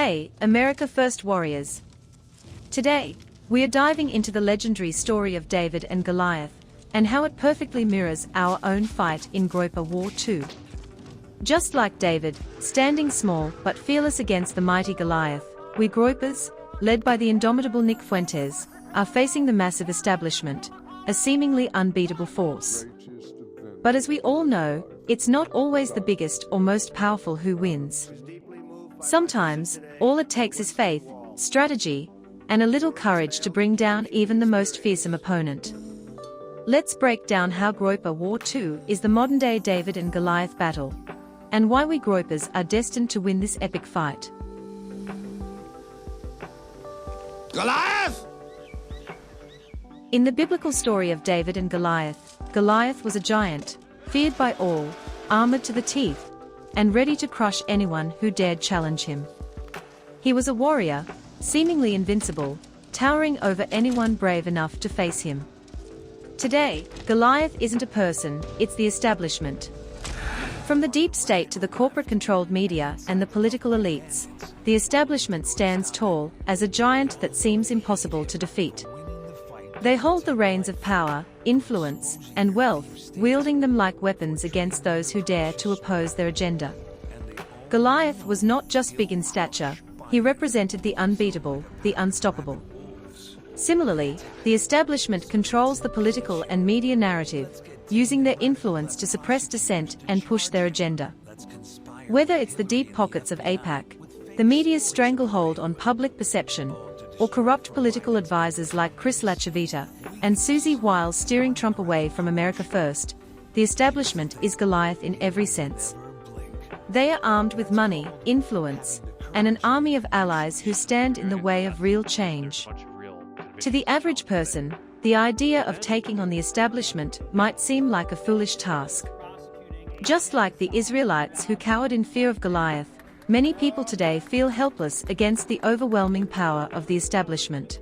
Hey, America First Warriors! Today, we are diving into the legendary story of David and Goliath, and how it perfectly mirrors our own fight in Groyper War 2. Just like David, standing small but fearless against the mighty Goliath, we Groypers, led by the indomitable Nick Fuentes, are facing the massive establishment, a seemingly unbeatable force. But as we all know, it's not always the biggest or most powerful who wins. Sometimes, all it takes is faith, strategy, and a little courage to bring down even the most fearsome opponent. Let's break down how Groyper War 2 is the modern-day David and Goliath battle, and why we Groypers are destined to win this epic fight. Goliath! In the biblical story of David and Goliath, Goliath was a giant, feared by all, armored to the teeth, and ready to crush anyone who dared challenge him. He was a warrior, seemingly invincible, towering over anyone brave enough to face him. Today, Goliath isn't a person, it's the establishment. From the deep state to the corporate-controlled media and the political elites, the establishment stands tall as a giant that seems impossible to defeat. They hold the reins of power, influence, and wealth, wielding them like weapons against those who dare to oppose their agenda. Goliath was not just big in stature, he represented the unbeatable, the unstoppable. Similarly, the establishment controls the political and media narrative, using their influence to suppress dissent and push their agenda. Whether it's the deep pockets of AIPAC, the media's stranglehold on public perception, or corrupt political advisors like Chris Lachavita and Susie Wiles steering Trump away from America First, the establishment is Goliath in every sense. They are armed with money, influence, and an army of allies who stand in the way of real change. To the average person, the idea of taking on the establishment might seem like a foolish task. Just like the Israelites who cowered in fear of Goliath, many people today feel helpless against the overwhelming power of the establishment.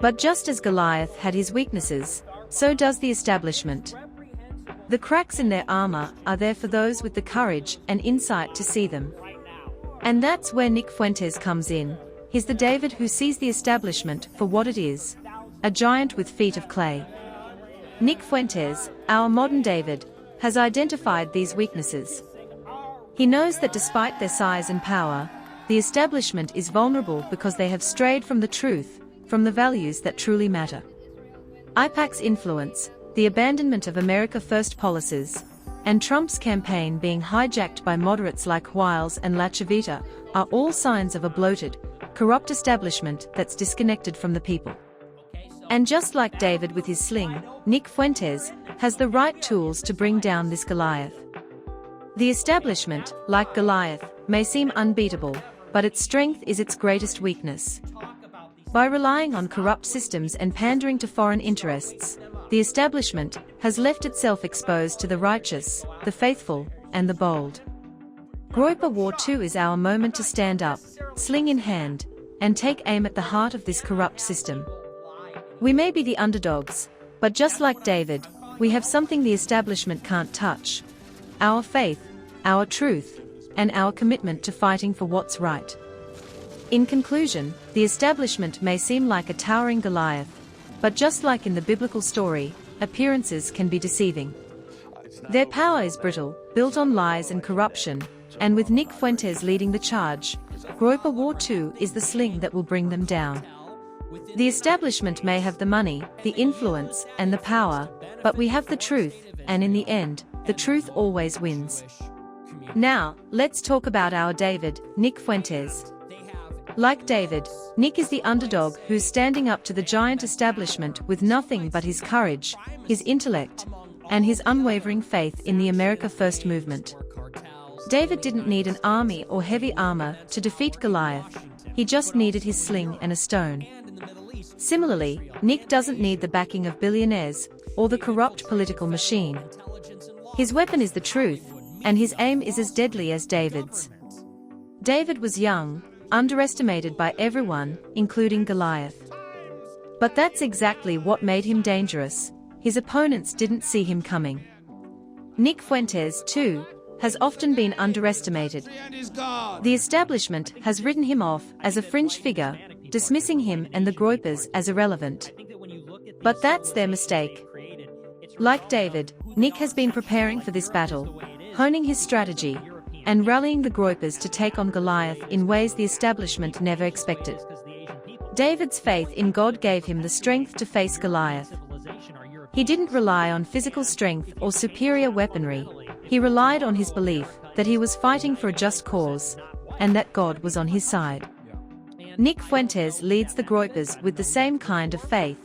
But just as Goliath had his weaknesses, so does the establishment. The cracks in their armor are there for those with the courage and insight to see them. And that's where Nick Fuentes comes in. He's the David who sees the establishment for what it is, a giant with feet of clay. Nick Fuentes, our modern David, has identified these weaknesses. He knows that despite their size and power, the establishment is vulnerable because they have strayed from the truth, from the values that truly matter. AIPAC's influence, the abandonment of America First policies, and Trump's campaign being hijacked by moderates like Wiles and Lachavita are all signs of a bloated, corrupt establishment that's disconnected from the people. And just like David with his sling, Nick Fuentes has the right tools to bring down this Goliath. The establishment, like Goliath, may seem unbeatable, but its strength is its greatest weakness. By relying on corrupt systems and pandering to foreign interests, the establishment has left itself exposed to the righteous, the faithful, and the bold. Groyper War 2 is our moment to stand up, sling in hand, and take aim at the heart of this corrupt system. We may be the underdogs, but just like David, we have something the establishment can't touch: our faith, our truth, and our commitment to fighting for what's right. In conclusion, the establishment may seem like a towering Goliath, but just like in the biblical story, appearances can be deceiving. Their power is brittle, built on lies and corruption, and with Nick Fuentes leading the charge, Groyper War 2 is the sling that will bring them down. The establishment may have the money, the influence, and the power, but we have the truth, and in the end, the truth always wins. Now, let's talk about our David, Nick Fuentes. Like David, Nick is the underdog who's standing up to the giant establishment with nothing but his courage, his intellect, and his unwavering faith in the America First movement. David didn't need an army or heavy armor to defeat Goliath, he just needed his sling and a stone. Similarly, Nick doesn't need the backing of billionaires or the corrupt political machine. His weapon is the truth, and his aim is as deadly as David's. David was young, underestimated by everyone, including Goliath. But that's exactly what made him dangerous. His opponents didn't see him coming. Nick Fuentes, too, has often been underestimated. The end is gone. The establishment has written him off as a fringe figure, dismissing him and the Groypers as irrelevant. But that's their mistake. Like David, Nick has been preparing for this battle, honing his strategy, and rallying the Groypers to take on Goliath in ways the establishment never expected. David's faith in God gave him the strength to face Goliath. He didn't rely on physical strength or superior weaponry. He relied on his belief that he was fighting for a just cause, and that God was on his side. Nick Fuentes leads the Groypers with the same kind of faith.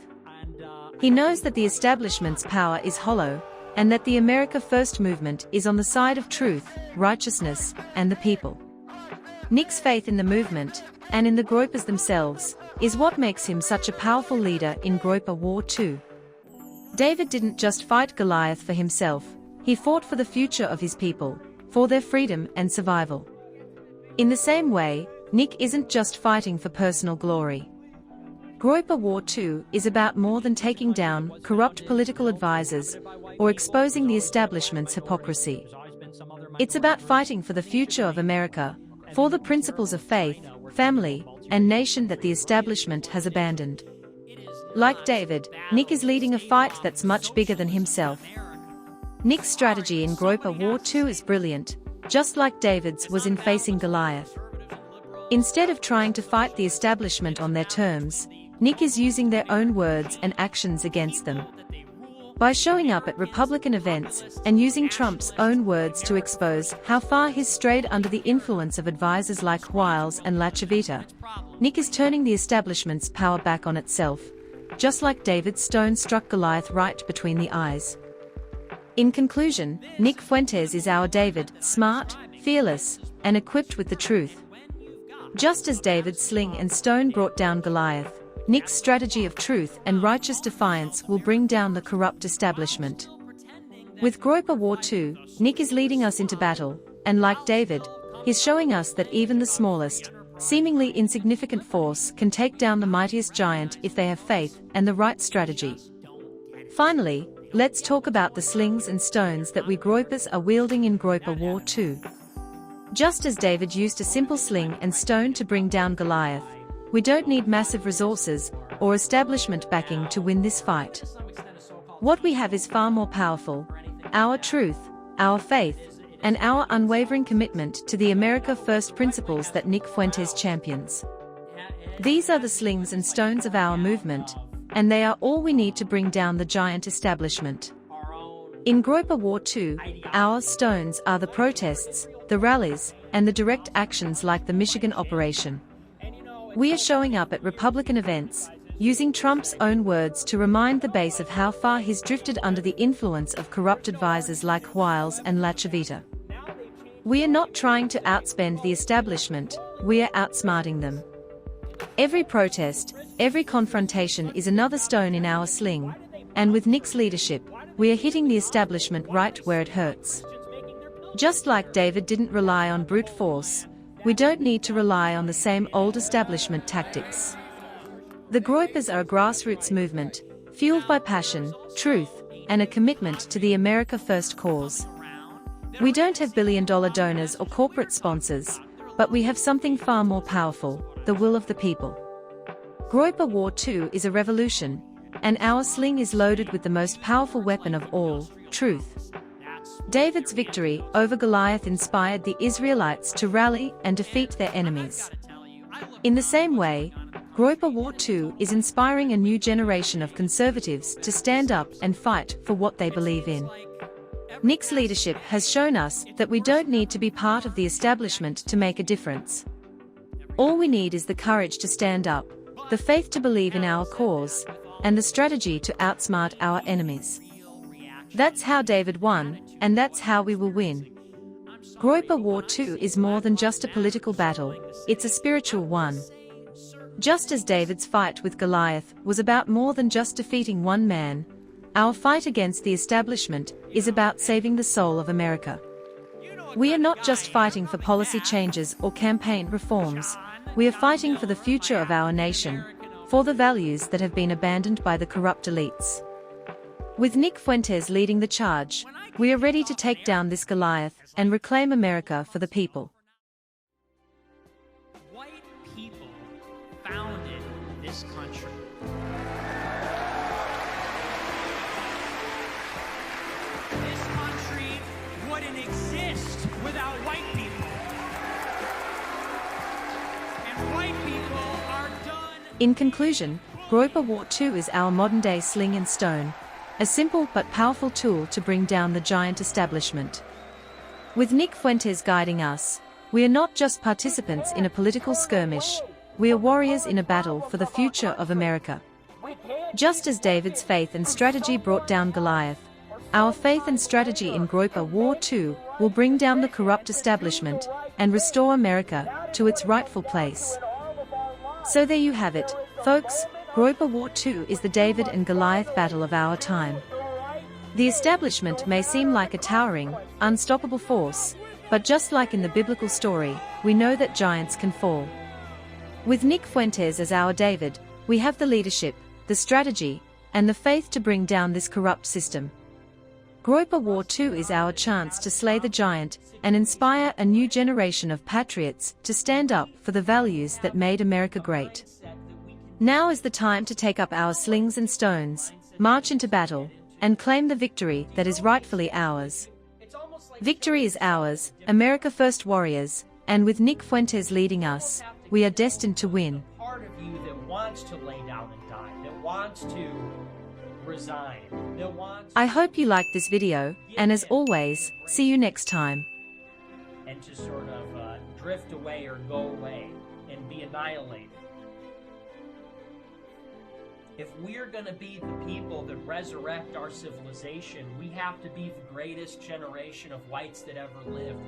He knows that the establishment's power is hollow, and that the America First movement is on the side of truth, righteousness, and the people. Nick's faith in the movement, and in the Groypers themselves, is what makes him such a powerful leader in Groyper War 2. David didn't just fight Goliath for himself, he fought for the future of his people, for their freedom and survival. In the same way, Nick isn't just fighting for personal glory. Groyper War 2 is about more than taking down corrupt political advisors or exposing the establishment's hypocrisy. It's about fighting for the future of America, for the principles of faith, family, and nation that the establishment has abandoned. Like David, Nick is leading a fight that's much bigger than himself. Nick's strategy in Groyper War 2 is brilliant, just like David's was in facing Goliath. Instead of trying to fight the establishment on their terms, Nick is using their own words and actions against them. By showing up at Republican events and using Trump's own words to expose how far he's strayed under the influence of advisors like Wiles and Lachavita, Nick is turning the establishment's power back on itself, just like David's stone struck Goliath right between the eyes. In conclusion, Nick Fuentes is our David, smart, fearless, and equipped with the truth. Just as David's sling and stone brought down Goliath, Nick's strategy of truth and righteous defiance will bring down the corrupt establishment. With Groyper War 2, Nick is leading us into battle, and like David, he's showing us that even the smallest, seemingly insignificant force can take down the mightiest giant if they have faith and the right strategy. Finally, let's talk about the slings and stones that we Groypers are wielding in Groyper War 2. Just as David used a simple sling and stone to bring down Goliath, we don't need massive resources or establishment backing to win this fight. What we have is far more powerful: our truth, our faith, and our unwavering commitment to the America First principles that Nick Fuentes champions. These are the slings and stones of our movement, and they are all we need to bring down the giant establishment. In Groyper War 2, our stones are the protests, the rallies, and the direct actions like the Michigan operation. We are showing up at Republican events, using Trump's own words to remind the base of how far he's drifted under the influence of corrupt advisors like Wiles and Lachavita. We are not trying to outspend the establishment, we are outsmarting them. Every protest, every confrontation is another stone in our sling, and with Nick's leadership, we are hitting the establishment right where it hurts. Just like David didn't rely on brute force, we don't need to rely on the same old establishment tactics. The Groypers are a grassroots movement, fueled by passion, truth, and a commitment to the America First cause. We don't have billion-dollar donors or corporate sponsors, but we have something far more powerful: the will of the people. Groyper War 2 is a revolution, and our sling is loaded with the most powerful weapon of all: truth. David's victory over Goliath inspired the Israelites to rally and defeat their enemies. In the same way, Groyper War 2 is inspiring a new generation of conservatives to stand up and fight for what they believe in. Nick's leadership has shown us that we don't need to be part of the establishment to make a difference. All we need is the courage to stand up, the faith to believe in our cause, and the strategy to outsmart our enemies. That's how David won, and that's how we will win. Groyper War 2 is more than just a political battle, it's a spiritual one. Just as David's fight with Goliath was about more than just defeating one man, our fight against the establishment is about saving the soul of America. We are not just fighting for policy changes or campaign reforms, we are fighting for the future of our nation, for the values that have been abandoned by the corrupt elites. With Nick Fuentes leading the charge, we are ready to take down this Goliath and reclaim America for the people. White people founded this country. This country wouldn't exist without white people. And white people are done. In conclusion, Groyper War 2 is our modern-day sling and stone, a simple but powerful tool to bring down the giant establishment. With Nick Fuentes guiding us, we are not just participants in a political skirmish, we are warriors in a battle for the future of America. Just as David's faith and strategy brought down Goliath, our faith and strategy in Groyper War 2 will bring down the corrupt establishment and restore America to its rightful place. So there you have it, folks. Groyper War 2 is the David and Goliath battle of our time. The establishment may seem like a towering, unstoppable force, but just like in the biblical story, we know that giants can fall. With Nick Fuentes as our David, we have the leadership, the strategy, and the faith to bring down this corrupt system. Groyper War 2 is our chance to slay the giant and inspire a new generation of patriots to stand up for the values that made America great. Now is the time to take up our slings and stones, march into battle, and claim the victory that is rightfully ours. Victory is ours, America First warriors, and with Nick Fuentes leading us, we are destined to win. Part of you that wants to lay down and die, that wants to resign, that wants I hope you liked this video, and as always, see you next time. and to sort of drift away or go away and be annihilated. If we're going to be the people that resurrect our civilization, we have to be the greatest generation of whites that ever lived.